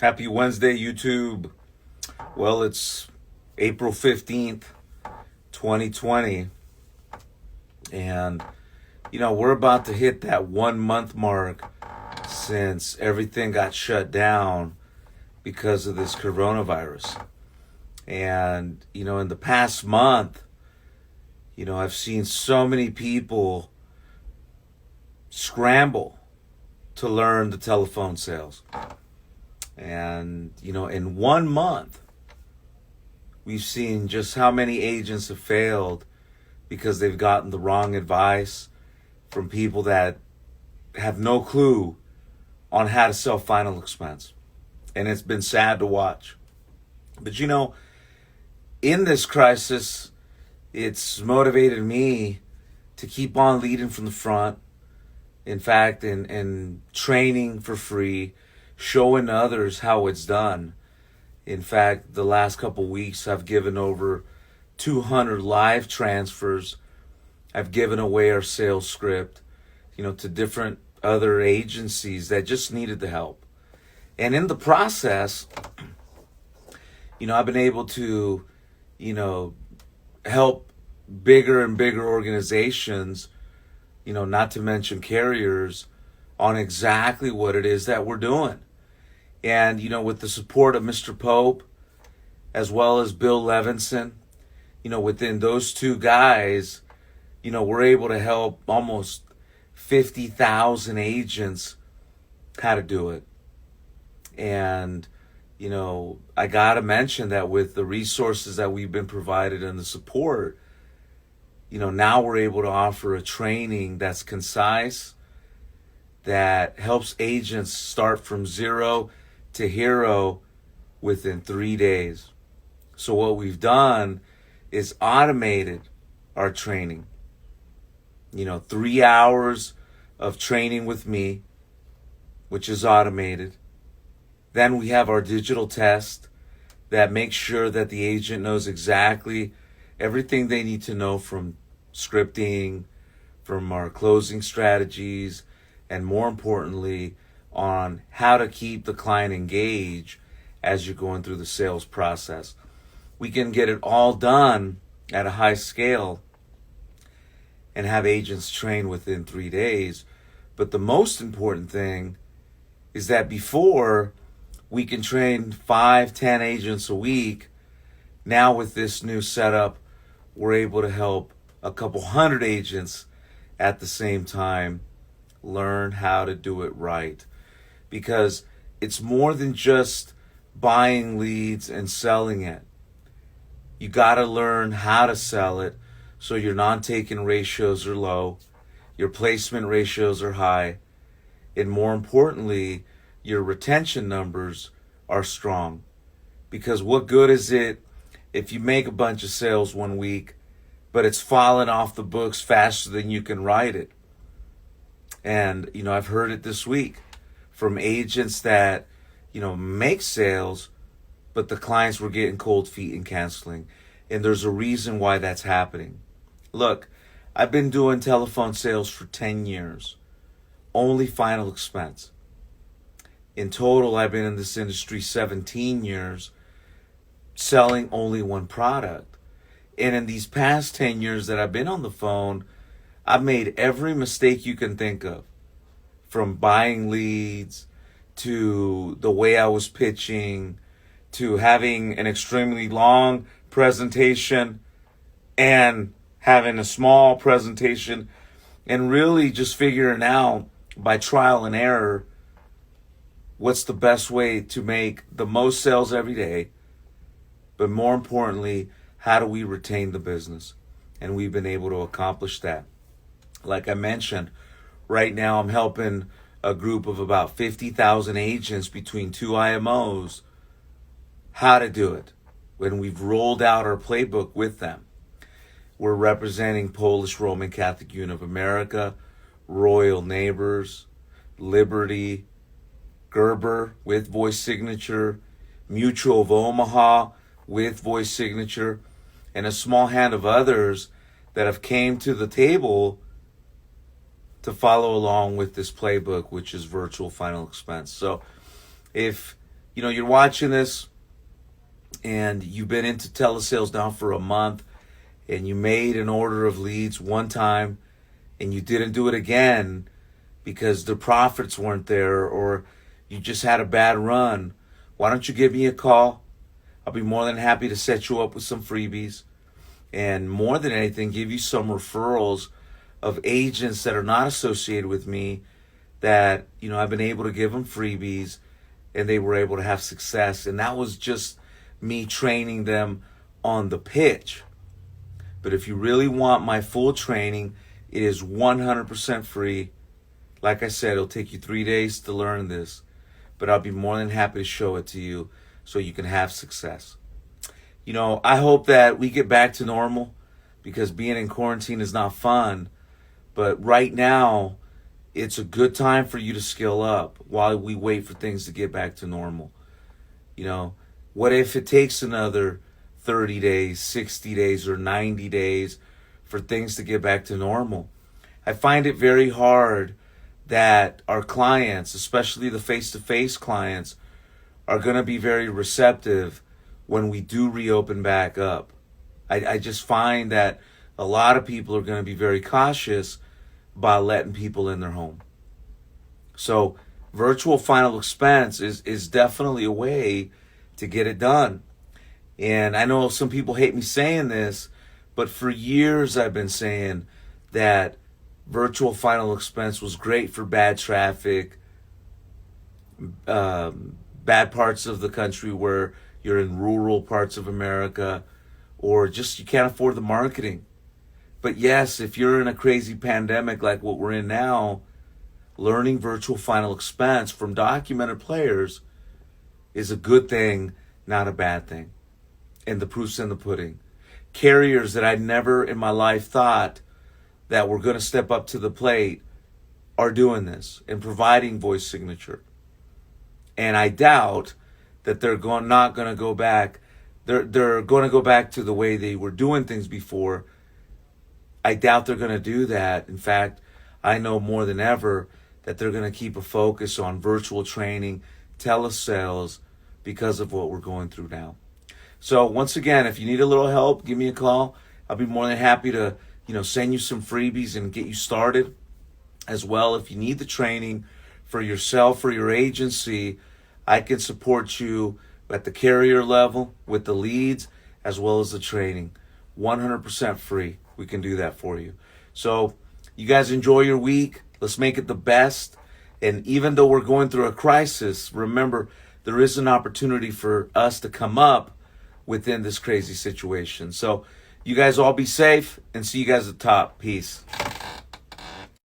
Happy Wednesday, YouTube. Well, it's April 15th, 2020. And, we're about to hit that 1 month mark since everything got shut down because of this coronavirus. And, in the past month, I've seen so many people scramble to learn the telephone sales. And, in 1 month, we've seen just how many agents have failed because they've gotten the wrong advice from people that have no clue on how to sell final expense. And it's been sad to watch. But, in this crisis, it's motivated me to keep on leading from the front. In fact, in training for free, showing others how it's done. In fact, the last couple weeks, I've given over 200 live transfers. I've given away our sales script, to different other agencies that just needed the help. And in the process, I've been able to, help bigger and bigger organizations, not to mention carriers, on exactly what it is that we're doing. And, with the support of Mr. Pope, as well as Bill Levinson, within those two guys, we're able to help almost 50,000 agents how to do it. And, I got to mention that with the resources that we've been provided and the support, now we're able to offer a training that's concise, that helps agents start from zero to hero within 3 days. So what we've done is automated our training. 3 hours of training with me, which is automated. Then we have our digital test that makes sure that the agent knows exactly everything they need to know from scripting, from our closing strategies, and more importantly, on how to keep the client engaged as you're going through the sales process. We can get it all done at a high scale and have agents train within 3 days. But the most important thing is that before we can train 5-10 agents a week, now with this new setup, we're able to help a couple hundred agents at the same time learn how to do it right. Because it's more than just buying leads and selling it. You got to learn how to sell it so your non-taken ratios are low, your placement ratios are high, and more importantly, your retention numbers are strong. Because what good is it if you make a bunch of sales 1 week, but it's falling off the books faster than you can write it? And, I've heard it this week from agents that, make sales, but the clients were getting cold feet and canceling. And there's a reason why that's happening. Look, I've been doing telephone sales for 10 years, only final expense. In total, I've been in this industry 17 years, selling only one product. And in these past 10 years that I've been on the phone, I've made every mistake you can think of, from buying leads to the way I was pitching to having an extremely long presentation and having a small presentation, and really just figuring out by trial and error what's the best way to make the most sales every day. But more importantly, how do we retain the business? And we've been able to accomplish that. Like I mentioned, right now I'm helping a group of about 50,000 agents between two IMOs how to do it when we've rolled out our playbook with them. We're representing Polish Roman Catholic Union of America, Royal Neighbors, Liberty, Gerber with voice signature, Mutual of Omaha with voice signature, and a small hand of others that have came to the table to follow along with this playbook, which is virtual final expense. So if you're watching this and you've been into telesales now for a month, and you made an order of leads one time and you didn't do it again because the profits weren't there, or you just had a bad run, why don't you give me a call? I'll be more than happy to set you up with some freebies, and more than anything, give you some referrals of agents that are not associated with me that, I've been able to give them freebies and they were able to have success. And that was just me training them on the pitch. But if you really want my full training, it is 100% free. Like I said, it'll take you 3 days to learn this, but I'll be more than happy to show it to you so you can have success. I hope that we get back to normal, because being in quarantine is not fun. But right now, it's a good time for you to skill up while we wait for things to get back to normal. What if it takes another 30 days, 60 days, or 90 days for things to get back to normal? I find it very hard that our clients, especially the face-to-face clients, are going to be very receptive when we do reopen back up. I just find that a lot of people are going to be very cautious by letting people in their home. So virtual final expense is definitely a way to get it done. And I know some people hate me saying this, but for years I've been saying that virtual final expense was great for bad traffic, bad parts of the country where you're in rural parts of America, or just you can't afford the marketing. But yes, if you're in a crazy pandemic like what we're in now, learning virtual final expense from documented players is a good thing, not a bad thing. And the proof's in the pudding. Carriers that I never in my life thought that were going to step up to the plate are doing this and providing voice signature. And I doubt that they're not going to go back. They're going to go back to the way they were doing things before. I doubt they're going to do that. In fact, I know more than ever that they're going to keep a focus on virtual training, telesales, because of what we're going through now. So once again, if you need a little help, give me a call. I'll be more than happy to, send you some freebies and get you started. As well, if you need the training for yourself or your agency, I can support you at the carrier level with the leads as well as the training. 100% free. We can do that for you. So you guys enjoy your week. Let's make it the best. And even though we're going through a crisis, remember, there is an opportunity for us to come up within this crazy situation. So you guys all be safe, and see you guys at the top. Peace.